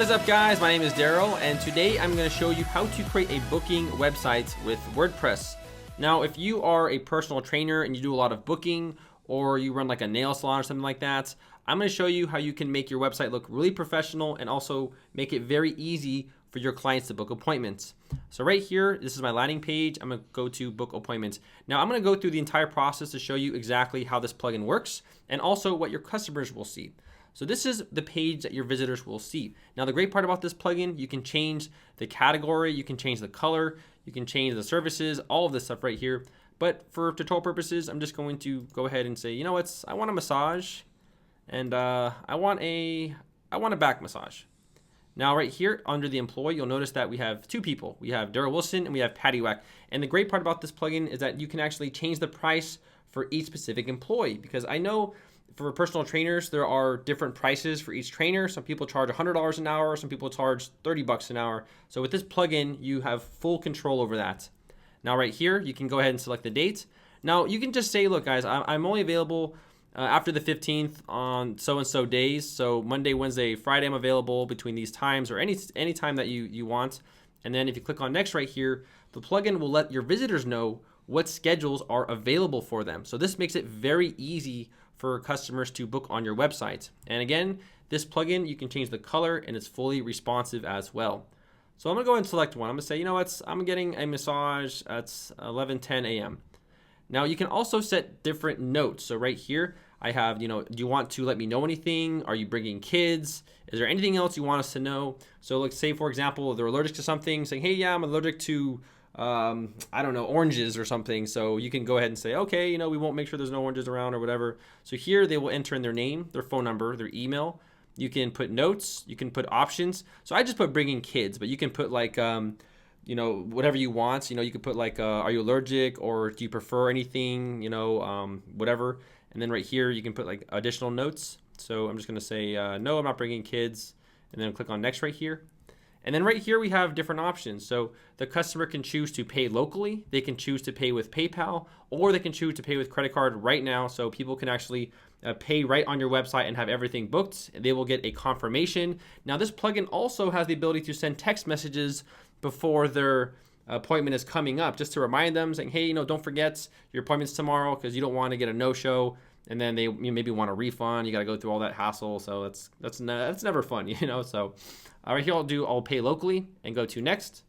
What is up, guys? My name is Darrel, and today I'm going to show you how to create a booking website with WordPress. Now, if you are a personal trainer and you do a lot of booking, or you run like a nail salon or something like that, I'm going to show you how you can make your website look really professional and also make it very easy for your clients to book appointments. So right here, this is my landing page. I'm going to go to book appointments. Now I'm going to go through the entire process to show you exactly how this plugin works and also what your customers will see. So this is the page that your visitors will see. Now the great part about this plugin, you can change the category, you can change the color, you can change the services, all of this stuff right here. But for tutorial purposes, I'm just going to go ahead and say, you know what, I want a massage, and I want a back massage. Now right here under the employee, you'll notice that we have two people. We have Darrel Wilson and we have Patty Wack. And the great part about this plugin is that you can actually change the price for each specific employee, because I know for personal trainers, there are different prices for each trainer. Some people charge $100 an hour, some people charge $30 an hour. So with this plugin, you have full control over that. Now right here, you can go ahead and select the date. Now you can just say, look guys, I'm only available after the 15th on so-and-so days. So Monday, Wednesday, Friday, I'm available between these times, or any time that you want. And then if you click on next right here, the plugin will let your visitors know what schedules are available for them. So this makes it very easy for customers to book on your website. And again, this plugin, you can change the color and it's fully responsive as well. So I'm gonna go ahead and select one. I'm gonna say, you know what, I'm getting a massage at 11:10 a.m. Now you can also set different notes. So right here, I have, do you want to let me know anything? Are you bringing kids? Is there anything else you want us to know? So let's say, for example, they're allergic to something, saying, hey, yeah, I'm allergic to, I don't know, oranges or something. So you can go ahead and say, okay, we won't make sure there's no oranges around or whatever. So here they will enter in their name, their phone number, their email. You can put notes, you can put options. So I just put bringing kids, but you can put like, whatever you want. You could put like, are you allergic, or do you prefer anything, whatever. And then right here, you can put like additional notes. So I'm just gonna say, no, I'm not bringing kids. And then click on next right here. And then right here, we have different options. So the customer can choose to pay locally, they can choose to pay with PayPal, or they can choose to pay with credit card right now. So people can actually pay right on your website and have everything booked. They will get a confirmation. Now this plugin also has the ability to send text messages before their appointment is coming up, just to remind them, saying, hey, don't forget your appointment's tomorrow, because you don't want to get a no-show and then they maybe want a refund. You got to go through all that hassle. So that's never fun, So right here, I'll pay locally and go to next,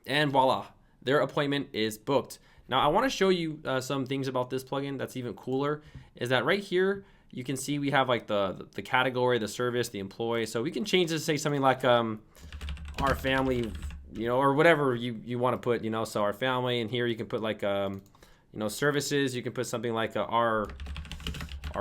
and voila, their appointment is booked. Now I want to show you some things about this plugin that's even cooler. Is that right here you can see we have like the category, the service, the employee. So we can change this to say something like our family, or whatever you want to put, so our family. And here you can put like services. You can put something like our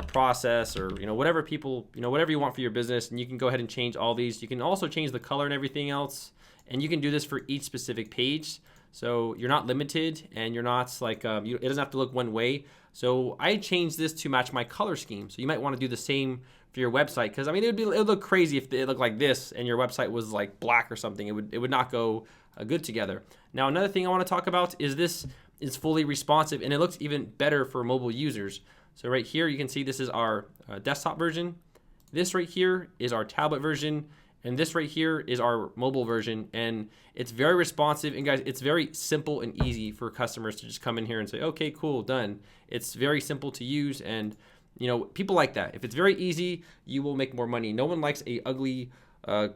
process, or whatever people, whatever you want for your business. And you can go ahead and change all these. You can also change the color and everything else, and you can do this for each specific page. So you're not limited, and you're not like it doesn't have to look one way. So I changed this to match my color scheme. So you might want to do the same for your website, because I mean it would look crazy if it looked like this and your website was like black or something. It would not go good together. Now another thing I want to talk about is this is fully responsive, and it looks even better for mobile users. So right here you can see this is our desktop version. This right here is our tablet version, and this right here is our mobile version. And it's very responsive, and guys, it's very simple and easy for customers to just come in here and say, okay, cool, done. It's very simple to use, and people like that. If it's very easy, you will make more money. No one likes a ugly,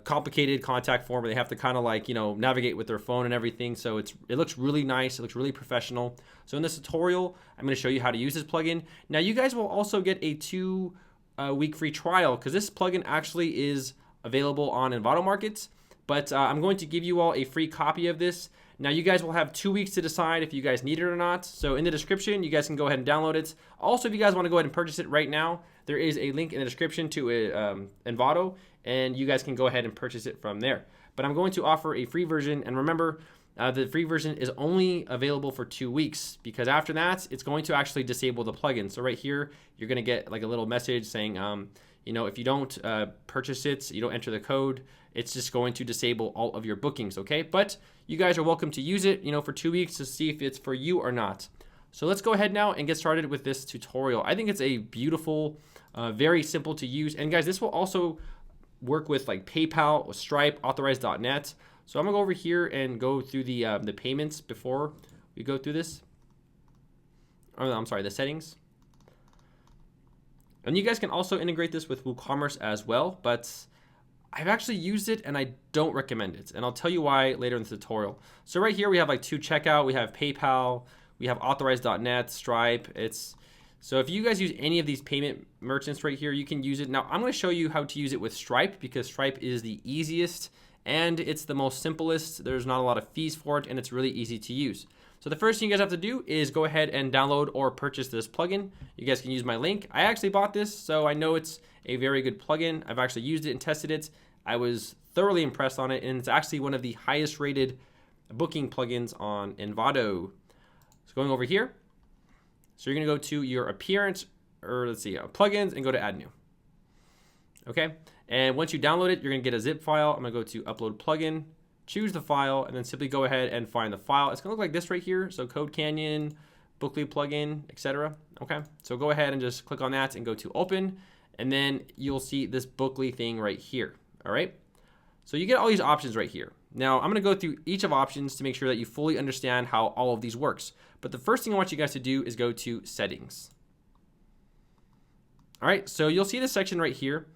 complicated contact form where they have to kind of like, navigate with their phone and everything. So it looks really nice. It looks really professional. So in this tutorial, I'm going to show you how to use this plugin. Now you guys will also get a 2-week free trial, because this plugin actually is available on Envato Markets, but I'm going to give you all a free copy of this. Now you guys will have 2 weeks to decide if you guys need it or not. So in the description, you guys can go ahead and download it. Also, if you guys want to go ahead and purchase it right now, there is a link in the description to Envato, and you guys can go ahead and purchase it from there. But I'm going to offer a free version, and remember, the free version is only available for 2 weeks, because after that, it's going to actually disable the plugin. So right here, you're going to get like a little message saying, if you don't purchase it, you don't enter the code, it's just going to disable all of your bookings, okay? But you guys are welcome to use it, for 2 weeks to see if it's for you or not. So let's go ahead now and get started with this tutorial. I think it's a beautiful, very simple to use. And guys, this will also work with like PayPal, Stripe, authorized.net. So I'm gonna go over here and go through the payments before we go through this. Oh, I'm sorry, the settings. And you guys can also integrate this with WooCommerce as well, but I've actually used it and I don't recommend it. And I'll tell you why later in the tutorial. So right here we have like to checkout, we have PayPal, we have authorized.net, Stripe. So if you guys use any of these payment merchants right here, you can use it. Now I'm gonna show you how to use it with Stripe because Stripe is the easiest and it's the most simplest. There's not a lot of fees for it and it's really easy to use. So the first thing you guys have to do is go ahead and download or purchase this plugin. You guys can use my link. I actually bought this, so I know it's a very good plugin. I've actually used it and tested it. I was thoroughly impressed on it, and it's actually one of the highest rated booking plugins on Envato. So going over here, so you're gonna go to your appearance, or let's see, plugins, and go to add new. Okay, and once you download it, you're gonna get a zip file. I'm gonna go to upload plugin, choose the file, and then simply go ahead and find the file. It's gonna look like this right here. So Code Canyon, Bookly plugin, etc. Okay, so go ahead and just click on that and go to open, and then you'll see this Bookly thing right here. All right, so you get all these options right here. Now I'm gonna go through each of options to make sure that you fully understand how all of these works. But the first thing I want you guys to do is go to settings. All right, so you'll see this section right here.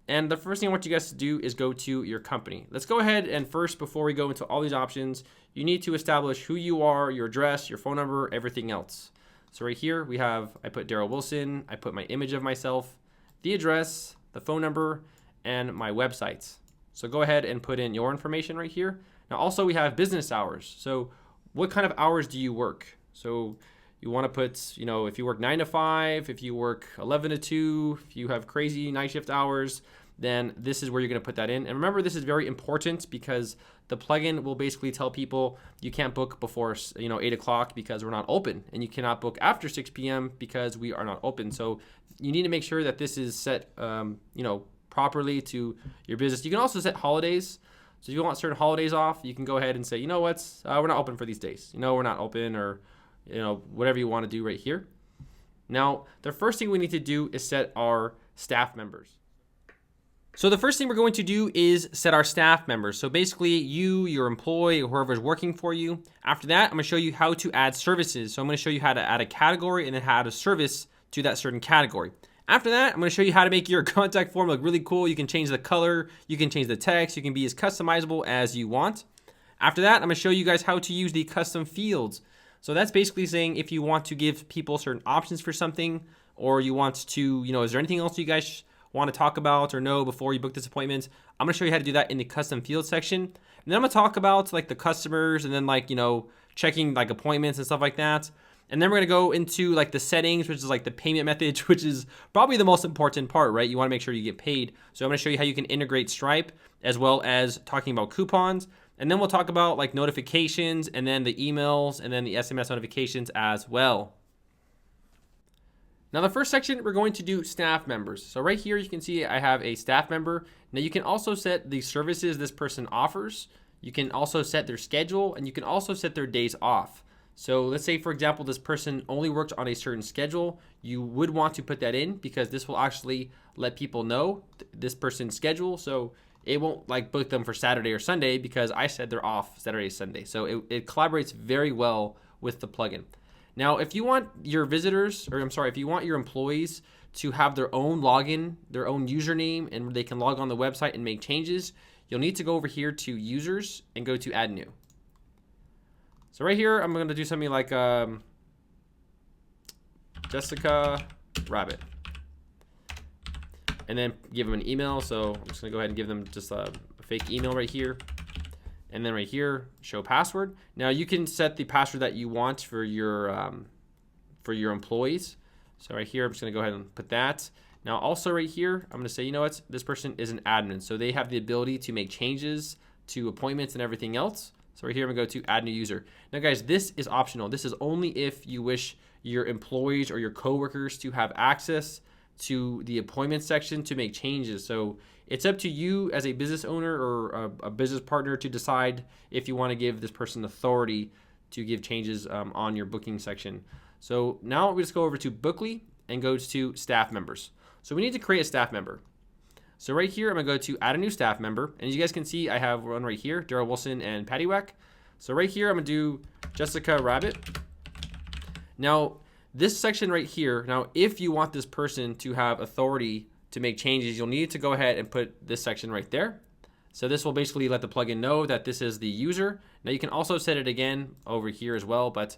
And the first thing I want you guys to do is go to your company. Let's go ahead and first, before we go into all these options, you need to establish who you are, your address, your phone number, everything else. So right here we have, I put Darrel Wilson, I put my image of myself, the address, the phone number, and my website. So go ahead and put in your information right here. Now also we have business hours. So what kind of hours do you work? So you want to put, you know, if you work 9 to 5, if you work 11 to 2, if you have crazy night shift hours, then this is where you're going to put that in. And remember, this is very important because the plugin will basically tell people you can't book before, 8 o'clock because we're not open, and you cannot book after 6 p.m. because we are not open. So you need to make sure that this is set, properly to your business. You can also set holidays. So if you want certain holidays off, you can go ahead and say, you know what, we're not open for these days. We're not open, or whatever you want to do right here. Now, the first thing we need to do is set our staff members. So the first thing we're going to do is set our staff members. So basically you, your employee, or whoever's working for you. After that, I'm gonna show you how to add services. So I'm gonna show you how to add a category and then how to add a service to that certain category. After that, I'm gonna show you how to make your contact form look really cool. You can change the color, you can change the text, you can be as customizable as you want. After that, I'm gonna show you guys how to use the custom fields. So that's basically saying if you want to give people certain options for something, or you want to, is there anything else you guys want to talk about or know before you book this appointment? I'm gonna show you how to do that in the custom field section. And then I'm gonna talk about like the customers and then checking like appointments and stuff like that. And then we're gonna go into like the settings, which is like the payment method, which is probably the most important part, right? You wanna make sure you get paid. So I'm gonna show you how you can integrate Stripe, as well as talking about coupons. And then we'll talk about like notifications, and then the emails, and then the SMS notifications as well. Now the first section, we're going to do staff members. So right here, you can see I have a staff member. Now you can also set the services this person offers. You can also set their schedule, and you can also set their days off. So let's say, for example, this person only works on a certain schedule. You would want to put that in because this will actually let people know this person's schedule. So it won't like book them for Saturday or Sunday because I said they're off Saturday, Sunday. So it collaborates very well with the plugin. Now, if you want your if you want your employees to have their own login, their own username, and they can log on the website and make changes, you'll need to go over here to users and go to add new. So right here, I'm going to do something like Jessica Rabbit. And then give them an email. So I'm just gonna go ahead and give them just a fake email right here. And then right here, show password. Now you can set the password that you want for your employees. So right here, I'm just gonna go ahead and put that. Now also right here, I'm gonna say, this person is an admin. So they have the ability to make changes to appointments and everything else. So right here, I'm gonna go to add new user. Now guys, this is optional. This is only if you wish your employees or your coworkers to have access to the appointment section to make changes. So it's up to you as a business owner or a business partner to decide if you want to give this person authority to give changes on your booking section. So now we just go over to Bookly and go to staff members. So we need to create a staff member. So right here, I'm gonna go to add a new staff member. And as you guys can see, I have one right here, Darrel Wilson and Patty Whack. So right here, I'm gonna do Jessica Rabbit. Now, this section right here, now if you want this person to have authority to make changes, you'll need to go ahead and put this section right there. So this will basically let the plugin know that this is the user. Now you can also set it again over here as well, but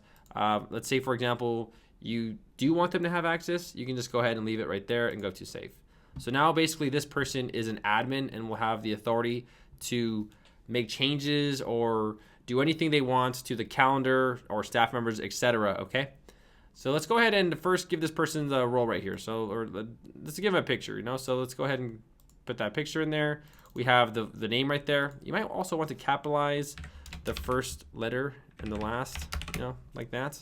let's say for example, you do want them to have access, you can just go ahead and leave it right there and go to save. So now basically this person is an admin and will have the authority to make changes or do anything they want to the calendar or staff members, etc. Okay. So let's go ahead and first give this person the role right here. So, or let's give him a picture, you know? So let's go ahead and put that picture in there. We have the name right there. You might also want to capitalize the first letter and the last, you know, like that.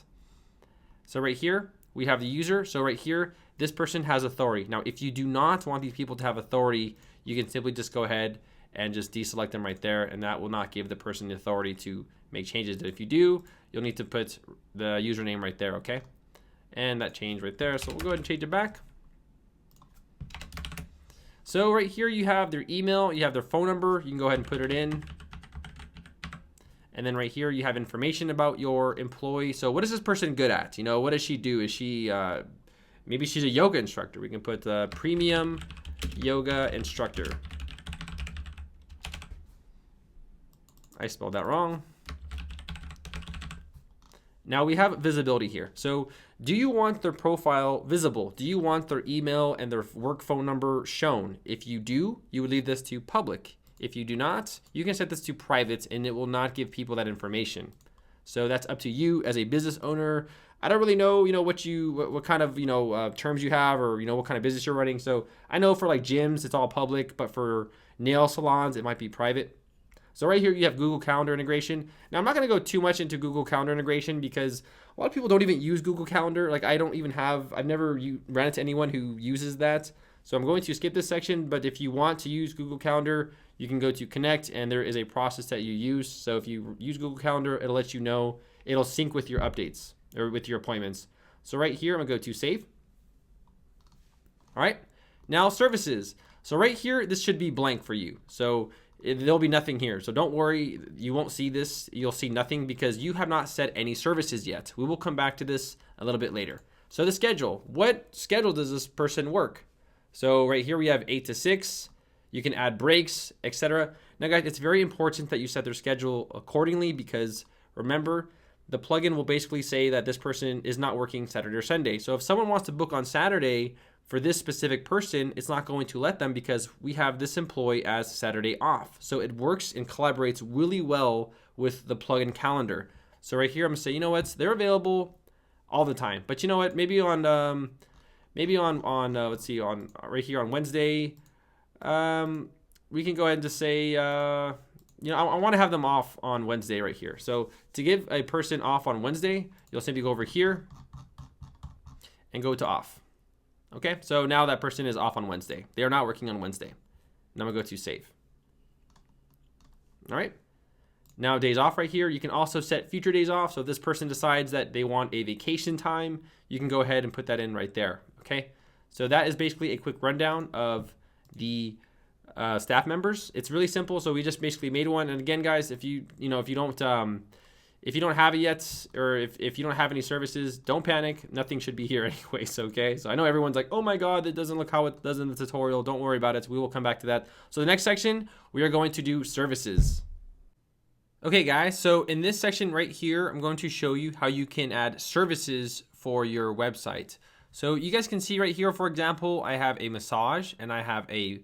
So right here, we have the user. So right here, this person has authority. Now, if you do not want these people to have authority, you can simply just go ahead and just deselect them right there, and that will not give the person the authority to make changes. If you do, you'll need to put the username right there, okay? And that changed right there, so we'll go ahead and change it back. So right here you have their email, you have their phone number, you can go ahead and put it in. And then right here you have information about your employee. So what is this person good at? You know, what does she do? Is she, maybe she's a yoga instructor. We can put premium yoga instructor. I spelled that wrong. Now we have visibility here. So do you want their profile visible? Do you want their email and their work phone number shown? If you do, you would leave this to public. If you do not, you can set this to private and it will not give people that information. So that's up to you as a business owner. I don't really know, you know, what kind of, you know, terms you have or, you know, what kind of business you're running. So I know for like gyms, it's all public, but for nail salons, it might be private. So right here, you have Google Calendar integration. Now, I'm not going to go too much into Google Calendar integration because a lot of people don't even use Google Calendar. Like I've never ran into anyone who uses that. So I'm going to skip this section, but if you want to use Google Calendar, you can go to connect and there is a process that you use. So if you use Google Calendar, it'll let you know, it'll sync with your updates or with your appointments. So right here, I'm gonna go to save. All right, now services. So right here, this should be blank for you. So there'll be nothing here. So don't worry, you won't see this. You'll see nothing because you have not set any services yet. We will come back to this a little bit later. So the schedule, what schedule does this person work? So right here we have 8 to 6. You can add breaks, etc. Now guys, it's very important that you set their schedule accordingly because remember, the plugin will basically say that this person is not working Saturday or Sunday. So if someone wants to book on Saturday for this specific person, it's not going to let them because we have this employee as Saturday off. So it works and collaborates really well with the plugin calendar. So right here, I'm gonna say, you know what, they're available all the time. But you know what, maybe on let's see, on right here on Wednesday, we can go ahead and just say, you know, I want to have them off on Wednesday right here. So to give a person off on Wednesday, you'll simply go over here and go to off. Okay, so now that person is off on Wednesday. They are not working on Wednesday. And I'm gonna go to save. All right, now days off right here. You can also set future days off. So if this person decides that they want a vacation time, you can go ahead and put that in right there. Okay, so that is basically a quick rundown of the staff members. It's really simple. So we just basically made one. And again, guys, if you don't have it yet, or if you don't have any services, don't panic. Nothing should be here anyways, okay? So I know everyone's like, oh my God, it doesn't look how it does in the tutorial. Don't worry about it. We will come back to that. So the next section, we are going to do services. Okay, guys, so in this section right here, I'm going to show you how you can add services for your website. So you guys can see right here, for example, I have a massage and I have a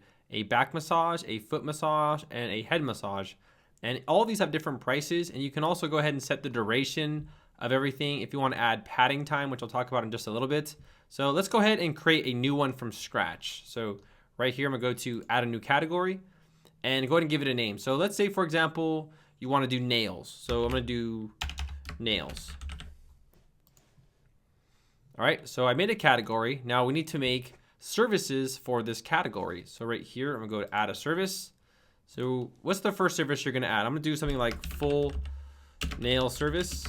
back massage, a foot massage, and a head massage. And all of these have different prices, and you can also go ahead and set the duration of everything if you want to add padding time, which I'll talk about in just a little bit. So let's go ahead and create a new one from scratch. So right here, I'm gonna go to add a new category and go ahead and give it a name. So let's say, for example, you want to do nails. So I'm gonna do nails. All right, so I made a category. Now we need to make services for this category. So right here, I'm gonna go to add a service. So what's the first service you're gonna add? I'm gonna do something like full nail service.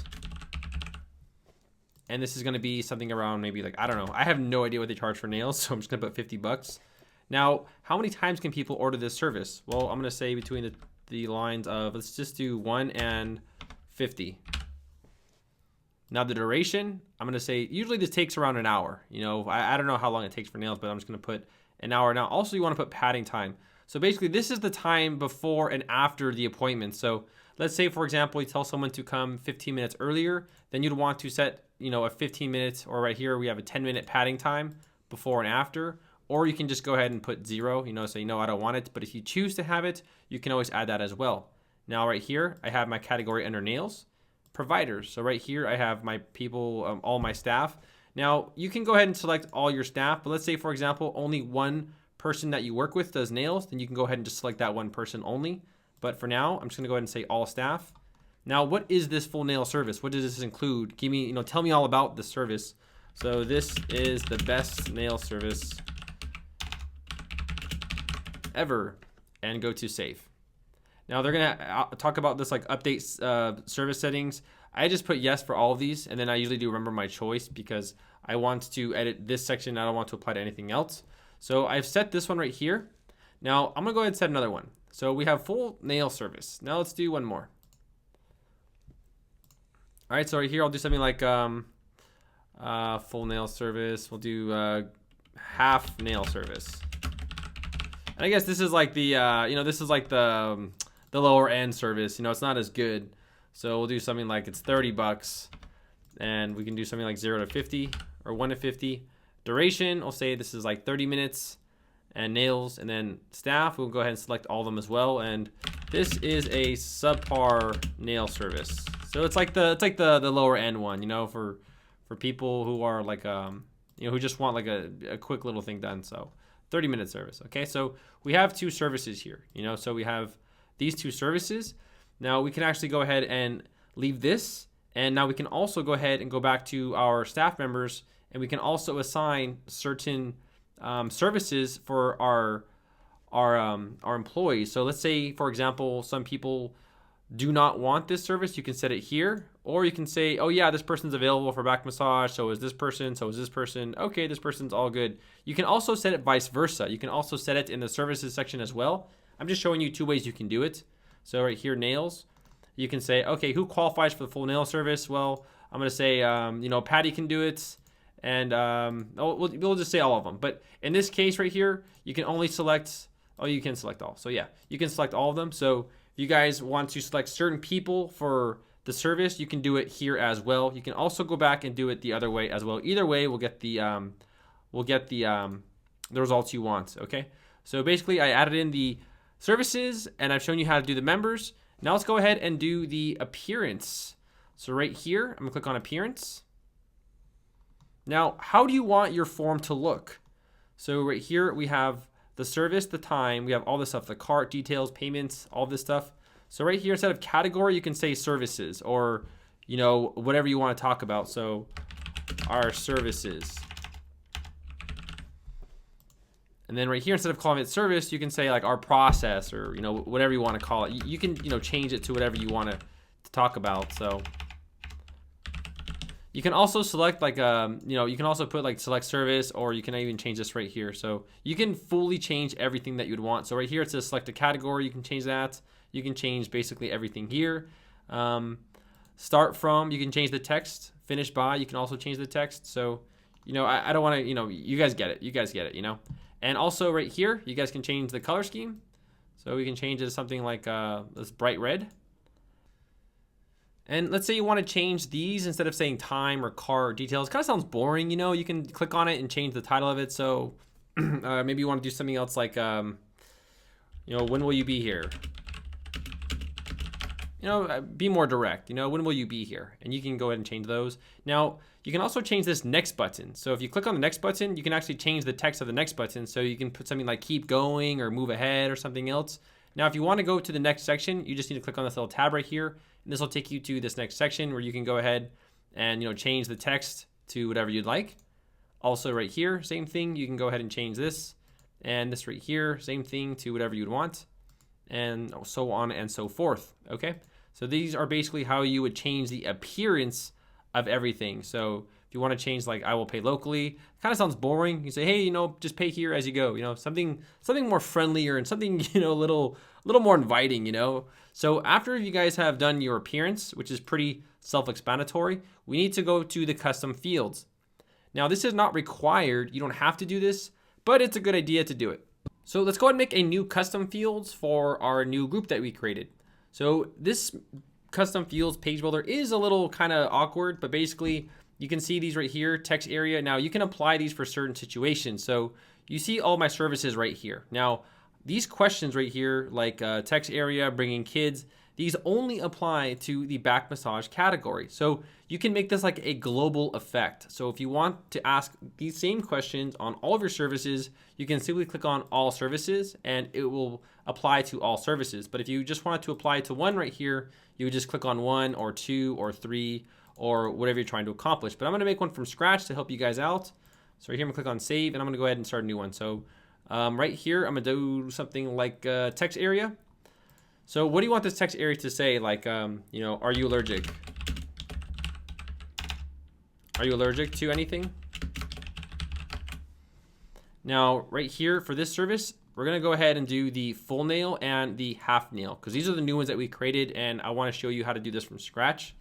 And this is gonna be something around maybe like, I don't know. I have no idea what they charge for nails, so I'm just gonna put $50. Now, how many times can people order this service? Well, I'm gonna say between the lines of, let's just do 1 and 50. Now the duration, I'm gonna say, usually this takes around an hour. You know, I don't know how long it takes for nails, but I'm just gonna put an hour. Now, also you wanna put padding time. So basically this is the time before and after the appointment. So let's say, for example, you tell someone to come 15 minutes earlier, then you'd want to set, you know, a 15 minutes, or right here we have a 10-minute padding time before and after, or you can just go ahead and put 0, you know, say, no, I don't want it. But if you choose to have it, you can always add that as well. Now right here, I have my category under nails, providers. So right here, I have my people, all my staff. Now you can go ahead and select all your staff, but let's say, for example, only one person that you work with does nails, then you can go ahead and just select that one person only. But for now, I'm just gonna go ahead and say all staff. Now, what is this full nail service? What does this include? Give me, you know, tell me all about the service. So this is the best nail service ever, and go to save. Now they're gonna talk about this, like update service settings. I just put yes for all of these, and then I usually do remember my choice because I want to edit this section. I don't want to apply to anything else. So I've set this one right here. Now I'm gonna go ahead and set another one. So we have full nail service. Now let's do one more. All right, so right here I'll do something like full nail service. We'll do half nail service. And I guess this is like the you know, this is like the lower end service. You know, it's not as good. So we'll do something like it's 30 bucks, and we can do something like 0 to 50 or 1 to 50. Duration, I'll say this is like 30 minutes. And nails, and then staff, we'll go ahead and select all of them as well. And this is a subpar nail service. So it's like the lower end one, you know, for people who are like you know, who just want like a quick little thing done. So 30-minute service. Okay, so we have 2 services here, you know, so we have these 2 services. Now we can actually go ahead and leave this, and now we can also go ahead and go back to our staff members, and we can also assign certain services for our employees. So let's say, for example, some people do not want this service. You can set it here, or you can say, oh yeah, this person's available for back massage, so is this person, so is this person. Okay, this person's all good. You can also set it vice versa. You can also set it in the services section as well. I'm just showing you 2 ways you can do it. So right here, nails, you can say, okay, who qualifies for the full nail service? Well, I'm gonna say, you know, Patty can do it. And we'll just say all of them. But in this case right here, you can only select, oh, you can select all. So yeah, you can select all of them. So if you guys want to select certain people for the service, you can do it here as well. You can also go back and do it the other way as well. Either way, we'll get the results you want. Okay. So basically, I added in the services, and I've shown you how to do the members. Now let's go ahead and do the appearance. So right here, I'm gonna click on appearance. Now, how do you want your form to look? So right here, we have the service, the time, we have all this stuff, the cart, details, payments, all this stuff. So right here, instead of category, you can say services, or, you know, whatever you want to talk about. So our services. And then right here, instead of calling it service, you can say like our process, or, you know, whatever you want to call it. You can, you know, change it to whatever you want to talk about. So you can also select like, you know, you can also put like select service, or you can even change this right here. So you can fully change everything that you'd want. So right here, it says select a category. You can change that. You can change basically everything here. Start from, you can change the text. Finish by, you can also change the text. So, you know, I don't want to, you know, you guys get it. You guys get it, you know. And also right here, you guys can change the color scheme. So we can change it to something like this bright red. And let's say you want to change these instead of saying time or car or details. Kind of sounds boring, you know. You can click on it and change the title of it. So maybe you want to do something else like, you know, when will you be here? You know, be more direct. You know, when will you be here? And you can go ahead and change those. Now, you can also change this next button. So if you click on the next button, you can actually change the text of the next button. So you can put something like keep going or move ahead or something else. Now, if you want to go to the next section, you just need to click on this little tab right here. And this will take you to this next section where you can go ahead and, you know, change the text to whatever you'd like. Also right here, same thing. You can go ahead and change this. And this right here, same thing to whatever you'd want. And so on and so forth, okay? So these are basically how you would change the appearance of everything. So If you want to change like I will pay locally, kind of sounds boring. You say, hey, just pay here as you go. Something more friendlier and something a little more inviting. So after you guys have done your appearance, which is pretty self-explanatory, we need to go to the custom fields. Now this is not required. You don't have to do this, but it's a good idea to do it. So let's go ahead and make a new custom fields for our new group that we created. So this custom fields page builder is a little kind of awkward, but basically you can see these right here, text area. Now you can apply these for certain situations. So you see all my services right here. Now these questions right here, like text area, bringing kids, these only apply to the back massage category. So you can make this like a global effect. So if you want to ask these same questions on all of your services, you can simply click on all services and it will apply to all services. But if you just wanted to apply to one right here, you would just click on 1 or 2 or 3 or whatever you're trying to accomplish. But I'm gonna make one from scratch to help you guys out. So right here, I'm gonna click on save and I'm gonna go ahead and start a new one. So right here, I'm gonna do something like text area. So what do you want this text area to say? Like, are you allergic? Are you allergic to anything? Now, right here for this service, we're gonna go ahead and do the full nail and the half nail because these are the new ones that we created and I wanna show you how to do this from scratch.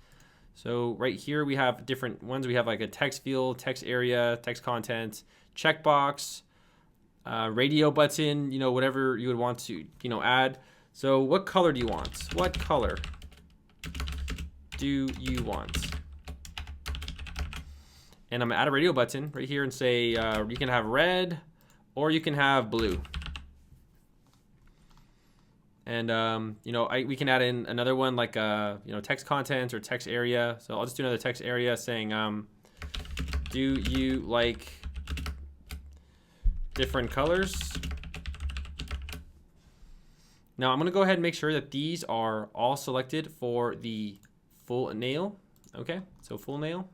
So right here, we have different ones. We have like a text field, text area, text content, checkbox, radio button, whatever you would want to, add. So what color do you want? What color do you want? And I'm gonna add a radio button right here and say, you can have red or you can have blue. And, we can add in another one like, text content or text area. So I'll just do another text area saying, do you like different colors? Now I'm gonna go ahead and make sure that these are all selected for the full nail. Okay, so full nail.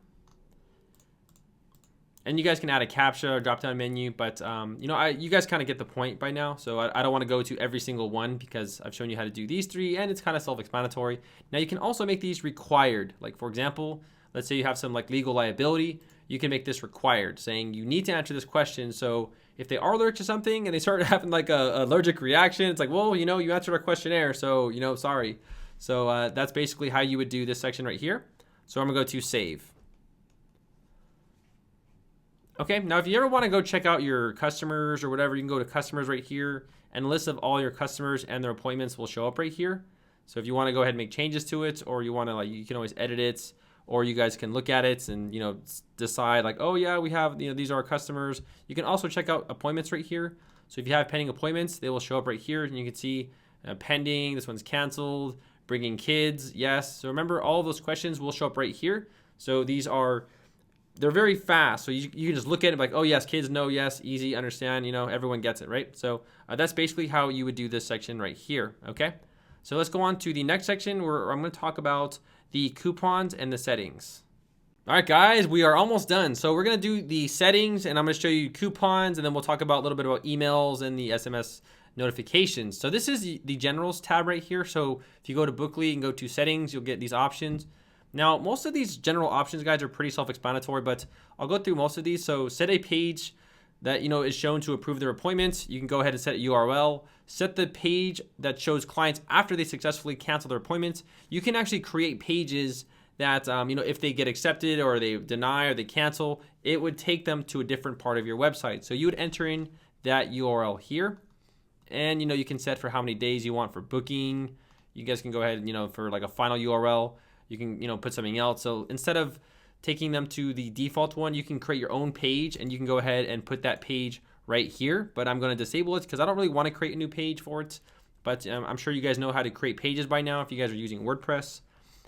And you guys can add a CAPTCHA or drop down menu, but you guys kind of get the point by now. So I don't want to go to every single one because I've shown you how to do these 3 and it's kind of self-explanatory. Now you can also make these required. Like for example, let's say you have some like legal liability, you can make this required saying you need to answer this question. So if they are allergic to something and they start having like a allergic reaction, it's like, well, you answered our questionnaire, so, sorry. So that's basically how you would do this section right here. So I'm gonna go to save. Okay, now if you ever wanna go check out your customers or whatever, you can go to customers right here and a list of all your customers and their appointments will show up right here. So if you wanna go ahead and make changes to it or you wanna you can always edit it, or you guys can look at it and decide like, oh yeah, we have these are our customers. You can also check out appointments right here. So if you have pending appointments, they will show up right here and you can see pending, this one's canceled, bringing kids, yes. So remember, all of those questions will show up right here. So they're very fast. So you can just look at it like, oh yes, kids, no, yes, easy, understand, everyone gets it, right? So that's basically how you would do this section right here, okay? So let's go on to the next section where I'm gonna talk about the coupons and the settings. All right, guys, we are almost done. So we're gonna do the settings and I'm gonna show you coupons and then we'll talk about a little bit about emails and the SMS notifications. So this is the generals tab right here. So if you go to Bookly and go to settings, you'll get these options. Now, most of these general options, guys, are pretty self-explanatory, but I'll go through most of these. So set a page that is shown to approve their appointments. You can go ahead and set a URL. Set the page that shows clients after they successfully cancel their appointments. You can actually create pages that if they get accepted or they deny or they cancel, it would take them to a different part of your website. So you would enter in that URL here, and you can set for how many days you want for booking. You guys can go ahead and for like a final URL, you can put something else. So instead of taking them to the default one, you can create your own page and you can go ahead and put that page right here. But I'm going to disable it because I don't really want to create a new page for it. But I'm sure you guys know how to create pages by now if you guys are using WordPress.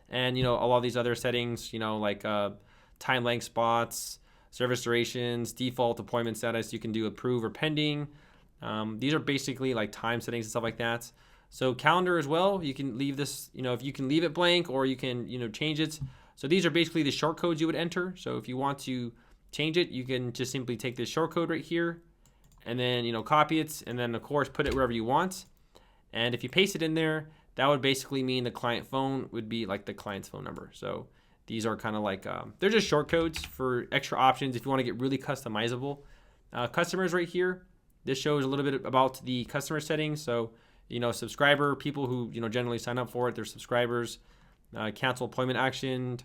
And a lot of these other settings, like time length spots, service durations, default appointment status, you can do approve or pending. These are basically like time settings and stuff like that. So calendar as well, you can leave this, if you can leave it blank or you can, change it. So these are basically the short codes you would enter. So if you want to change it, you can just simply take this short code right here and then, copy it and then of course put it wherever you want. And if you paste it in there, that would basically mean the client phone would be like the client's phone number. So These are kind of like, they're just short codes for extra options if you want to get really customizable. Customers right here, this shows a little bit about the customer settings. So, subscriber, people who, generally sign up for it, they're subscribers. Cancel appointment action,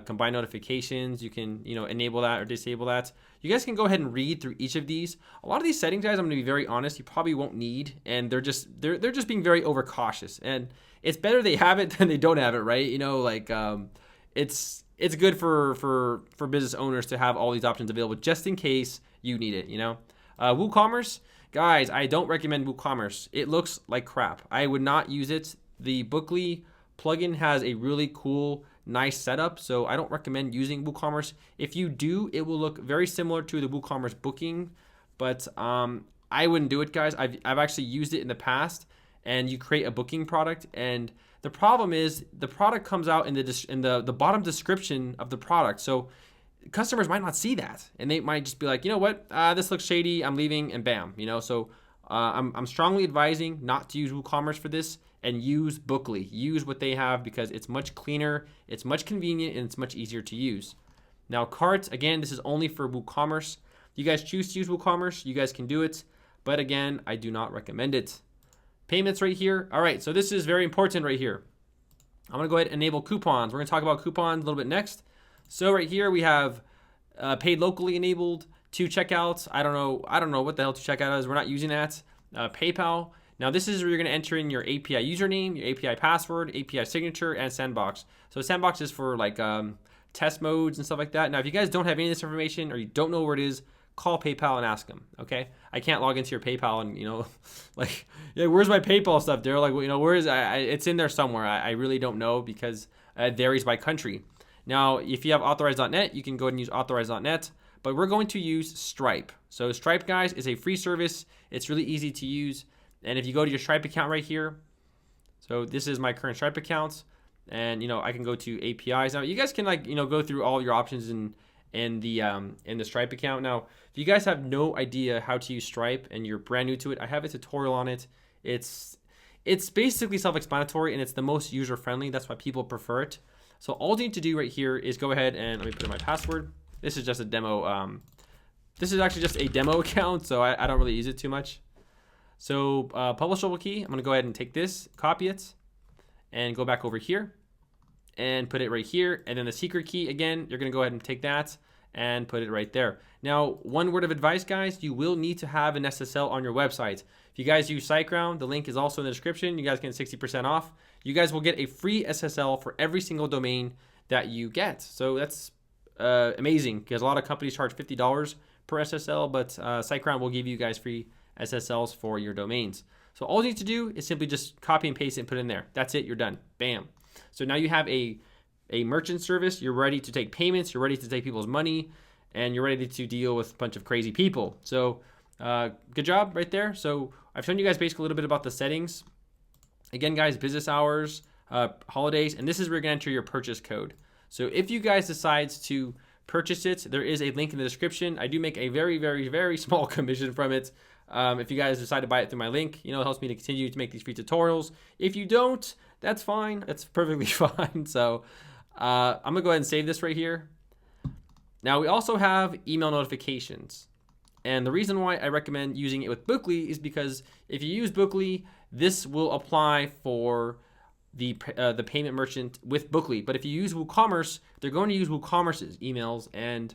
combine notifications. You can, enable that or disable that. You guys can go ahead and read through each of these. A lot of these settings, guys, I'm going to be very honest, you probably won't need, and they're just being very overcautious. And it's better they have it than they don't have it, right? It's good for business owners to have all these options available just in case you need it. WooCommerce, guys, I don't recommend WooCommerce. It looks like crap. I would not use it. The Bookly plugin has a really cool, nice setup, so I don't recommend using WooCommerce. If you do, it will look very similar to the WooCommerce booking, but I wouldn't do it, guys. I've actually used it in the past, and you create a booking product, and the problem is the product comes out in the bottom description of the product, so customers might not see that, and they might just be like, you know what, this looks shady, I'm leaving, and bam, So I'm strongly advising not to use WooCommerce for this, and use Bookly. Use what they have because it's much cleaner, it's much convenient, and it's much easier to use. Now, carts, again, this is only for WooCommerce. If you guys choose to use WooCommerce, you guys can do it, but again, I do not recommend it. Payments right here. All right, so this is very important right here. I'm gonna go ahead and enable coupons. We're gonna talk about coupons a little bit next. So right here we have paid locally enabled, 2 checkouts. I don't know what the hell 2 checkout is. We're not using that. PayPal. Now this is where you're gonna enter in your API username, your API password, API signature, and sandbox. So sandbox is for like test modes and stuff like that. Now if you guys don't have any of this information or you don't know where it is, call PayPal and ask them, okay? I can't log into your PayPal and, like, yeah, where's my PayPal stuff? They're like, where is it? It's in there somewhere. I really don't know because it varies by country. Now, if you have authorize.net, you can go ahead and use authorize.net, but we're going to use Stripe. So Stripe, guys, is a free service. It's really easy to use. And if you go to your Stripe account right here, so this is my current Stripe account, and I can go to APIs. Now you guys can go through all your options in the Stripe account. Now, if you guys have no idea how to use Stripe and you're brand new to it, I have a tutorial on it. It's basically self-explanatory and it's the most user-friendly. That's why people prefer it. So all you need to do right here is go ahead and let me put in my password. This is just a demo. This is actually just a demo account, so I don't really use it too much. So publishable key, I'm gonna go ahead and take this, copy it, and go back over here and put it right here. And then the secret key, again, you're gonna go ahead and take that and put it right there. Now, one word of advice, guys, you will need to have an SSL on your website. If you guys use SiteGround, the link is also in the description. You guys get 60% off. You guys will get a free SSL for every single domain that you get. So that's amazing because a lot of companies charge $50 per SSL, but SiteGround will give you guys free SSLs for your domains. So all you need to do is simply just copy and paste it and put it in there. That's it, you're done. Bam. So now you have a merchant service, you're ready to take payments, you're ready to take people's money, and you're ready to deal with a bunch of crazy people. So good job right there. So I've shown you guys basically a little bit about the settings. Again, guys, business hours, holidays, and this is where you're gonna enter your purchase code. So if you guys decide to purchase it, there is a link in the description. I do make a very, very, very small commission from it. If you guys decide to buy it through my link, it helps me to continue to make these free tutorials. If you don't, that's fine. That's perfectly fine. So I'm gonna go ahead and save this right here. Now we also have email notifications. And the reason why I recommend using it with Bookly is because if you use Bookly, this will apply for the payment merchant with Bookly. But if you use WooCommerce, they're going to use WooCommerce's emails. And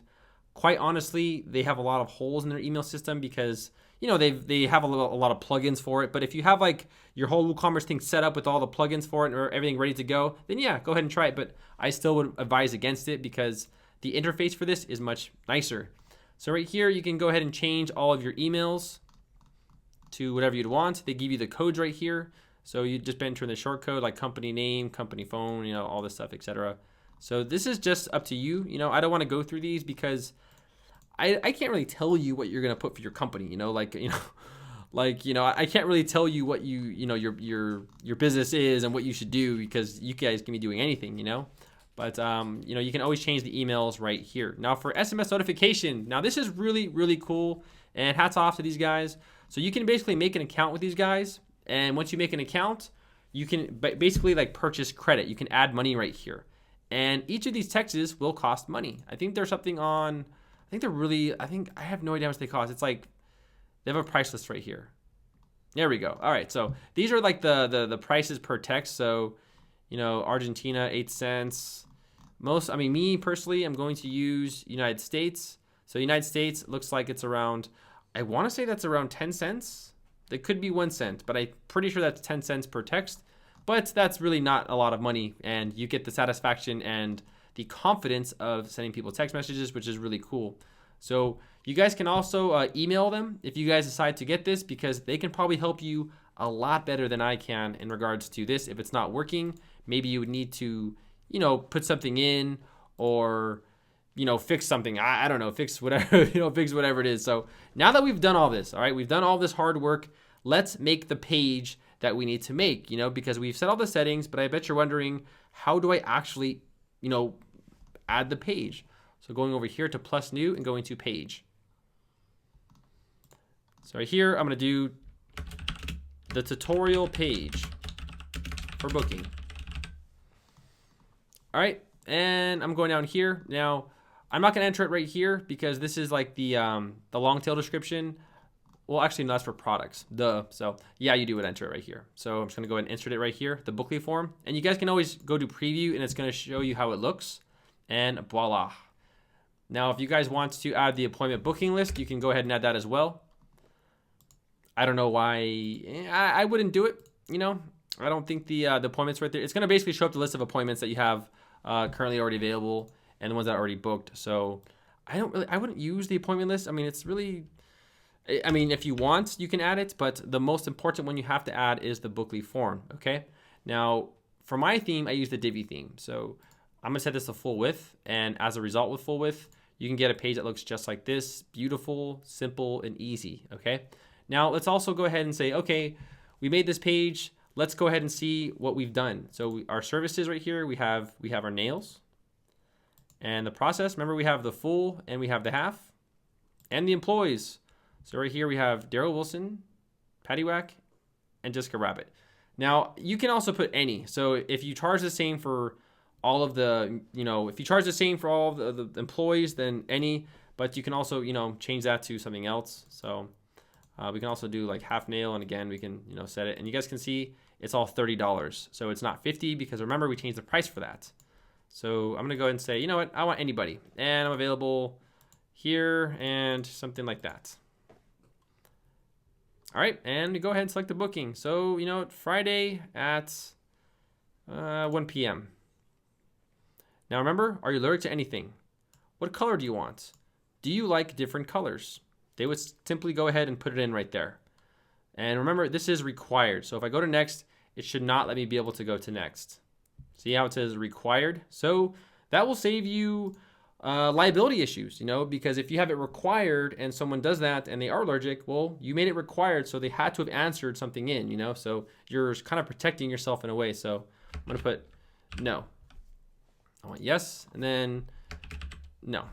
quite honestly, they have a lot of holes in their email system because they have a lot of plugins for it. But if you have like your whole WooCommerce thing set up with all the plugins for it or everything ready to go, then yeah, go ahead and try it. But I still would advise against it because the interface for this is much nicer. So right here, you can go ahead and change all of your emails to whatever you'd want. They give you the codes right here. So you just enter in the short code like company name, company phone, all this stuff, etc. So this is just up to you. I don't want to go through these because I can't really tell you what you're gonna put for your company. I can't really tell you what your business is and what you should do because you guys can be doing anything. But you can always change the emails right here. Now for SMS notification, now this is really, really cool, and hats off to these guys. So you can basically make an account with these guys, and once you make an account, you can basically like purchase credit. You can add money right here, And each of these texts will cost money. I think there's something on, I have no idea how much they cost. It's like, they have a price list right here. There we go. All right, so these are like the prices per text. So, you know, Argentina, 8 cents. Me personally, I'm going to use United States. So United States looks like it's around, I want to say that's around 10 cents. It could be 1 cent, but I'm pretty sure that's 10 cents per text. But that's really not a lot of money, and you get the satisfaction and the confidence of sending people text messages, which is really cool. So you guys can also email them if you guys decide to get this, because they can probably help you a lot better than I can in regards to this. If it's not working, maybe you would need to, you know, put something in, or, you know, fix something. I don't know, fix whatever, fix whatever it is. So now that we've done all this, all right, we've done all this hard work, let's make the page that we need to make, because we've set all the settings, but I bet you're wondering, how do I actually, add the page? So going over here to plus new and going to page. So right here, I'm going to do the tutorial page for booking. All right. And I'm going down here. Now, I'm not going to enter it right here because this is like the long tail description. Well, actually, no, that's for products. So yeah, you do would enter it right here. So I'm just gonna go ahead and insert it right here, the Bookly form. And you guys can always go to preview and it's gonna show you how it looks. And voila. Now, if you guys want to add the appointment booking list, you can go ahead and add that as well. I don't know why, I wouldn't do it, I don't think the appointments right there. It's gonna basically show up the list of appointments that you have currently already available and the ones that are already booked. So I wouldn't use the appointment list. It's really, if you want, you can add it, but the most important one you have to add is the Bookly form, okay? Now, for my theme, I use the Divi theme. So I'm gonna set this to full width, and as a result with full width, you can get a page that looks just like this, beautiful, simple, and easy, okay? Now, let's also go ahead and say, okay, we made this page, let's go ahead and see what we've done. So our services right here, we have our nails, and the process, remember we have the full and we have the half, and the employees. So right here we have Darrel Wilson, Patty Whack, and Jessica Rabbit. Now you can also put any. So if you charge the same for all of the, if you charge the same for all of the employees, then any. But you can also, change that to something else. So we can also do like half nail, and again we can, set it. And you guys can see it's all $30. So it's not $50 because remember we changed the price for that. So I'm gonna go ahead and say, you know what, I want anybody, and I'm available here and something like that. All right, and go ahead and select the booking. So, Friday at 1 p.m. Now remember, are you allergic to anything? What color do you want? Do you like different colors? They would simply go ahead and put it in right there. And remember, this is required. So if I go to next, it should not let me be able to go to next. See how it says required? So that will save you liability issues, because if you have it required and someone does that and they are allergic, well, you made it required, so they had to have answered something in, so you're kind of protecting yourself in a way. So I'm gonna put no. I want yes, and then no,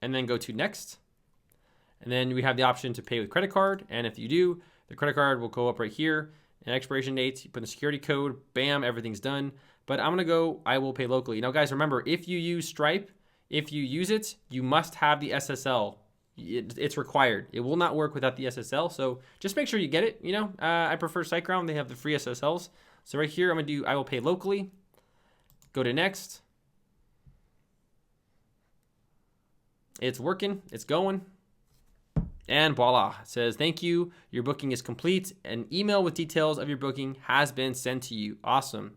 and then go to next, and then we have the option to pay with credit card, and if you do, the credit card will go up right here, and expiration dates, you put in the security code, bam, everything's done. But I'm gonna go, I will pay locally. Now guys, remember, if you use Stripe, if you use it, you must have the SSL. It's required. It will not work without the SSL. So just make sure you get it. I prefer SiteGround. They have the free SSLs. So right here, I'm gonna do I will pay locally. Go to next. It's working. It's going. And voila, it says, thank you. Your booking is complete. An email with details of your booking has been sent to you. Awesome.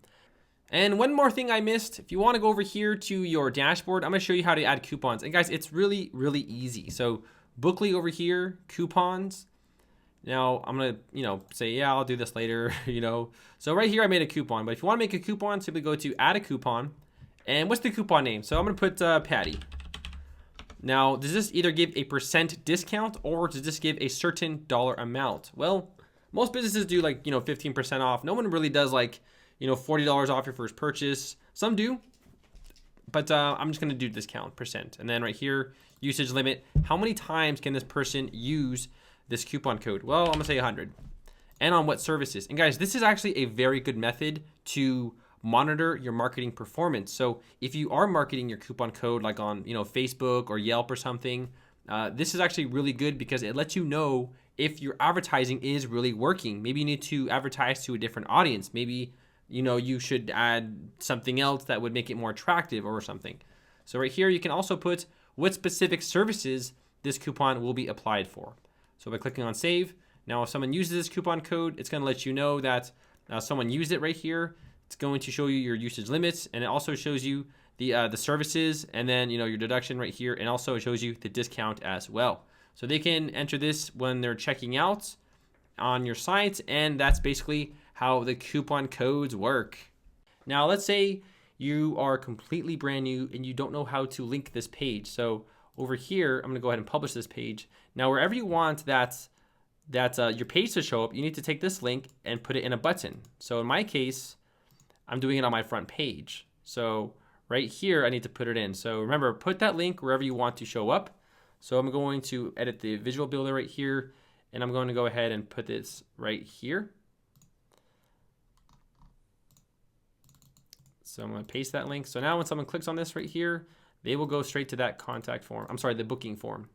And one more thing I missed, if you want to go over here to your dashboard, I'm going to show you how to add coupons. And guys, it's really, really easy. So Bookly over here, coupons. Now I'm going to, say, yeah, I'll do this later, So right here, I made a coupon. But if you want to make a coupon, simply go to add a coupon. And what's the coupon name? So I'm going to put Patty. Now, does this either give a % discount or does this give a certain dollar amount? Well, most businesses do like, 15% off. No one really does like, $40 off your first purchase. Some do, but I'm just gonna do discount %. And then right here, usage limit. How many times can this person use this coupon code? Well, I'm gonna say 100. And on what services? And guys, this is actually a very good method to monitor your marketing performance. So if you are marketing your coupon code like on Facebook or Yelp or something, this is actually really good because it lets you know if your advertising is really working. Maybe you need to advertise to a different audience. Maybe you should add something else that would make it more attractive or something. So right here you can also put what specific services this coupon will be applied for. So by clicking on save, now if someone uses this coupon code, it's going to let you know that someone used it right here. It's going to show you your usage limits, and it also shows you the services, and then your deduction right here, and also it shows you the discount as well. So they can enter this when they're checking out on your site, and that's basically how the coupon codes work. Now let's say you are completely brand new and you don't know how to link this page. So over here, I'm going to go ahead and publish this page. Now wherever you want that your page to show up, you need to take this link and put it in a button. So in my case, I'm doing it on my front page. So right here, I need to put it in. So remember, put that link wherever you want to show up. So I'm going to edit the visual builder right here, and I'm going to go ahead and put this right here. So I'm going to paste that link. So now when someone clicks on this right here, they will go straight to that contact form. I'm sorry, the booking form.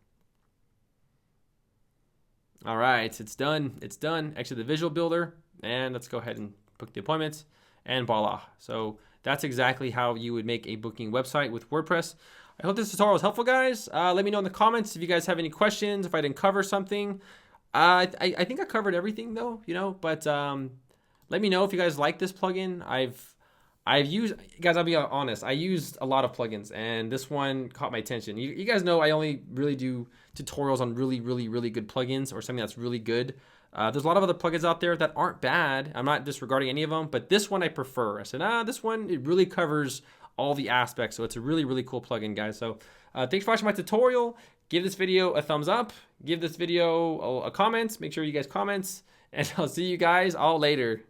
All right, it's done. It's done. Exit the visual builder, and let's go ahead and book the appointment, and voila. So that's exactly how you would make a booking website with WordPress. I hope this tutorial was helpful, guys. Let me know in the comments if you guys have any questions, if I didn't cover something. I think I covered everything though, but let me know if you guys like this plugin. I've used, guys, I'll be honest, I used a lot of plugins, and this one caught my attention. You guys know I only really do tutorials on really, really, really good plugins or something that's really good. There's a lot of other plugins out there that aren't bad. I'm not disregarding any of them, but this one I prefer. I said, this one, it really covers all the aspects, so it's a really, really cool plugin, guys. So thanks for watching my tutorial. Give this video a thumbs up. Give this video a comment. Make sure you guys comment, and I'll see you guys all later.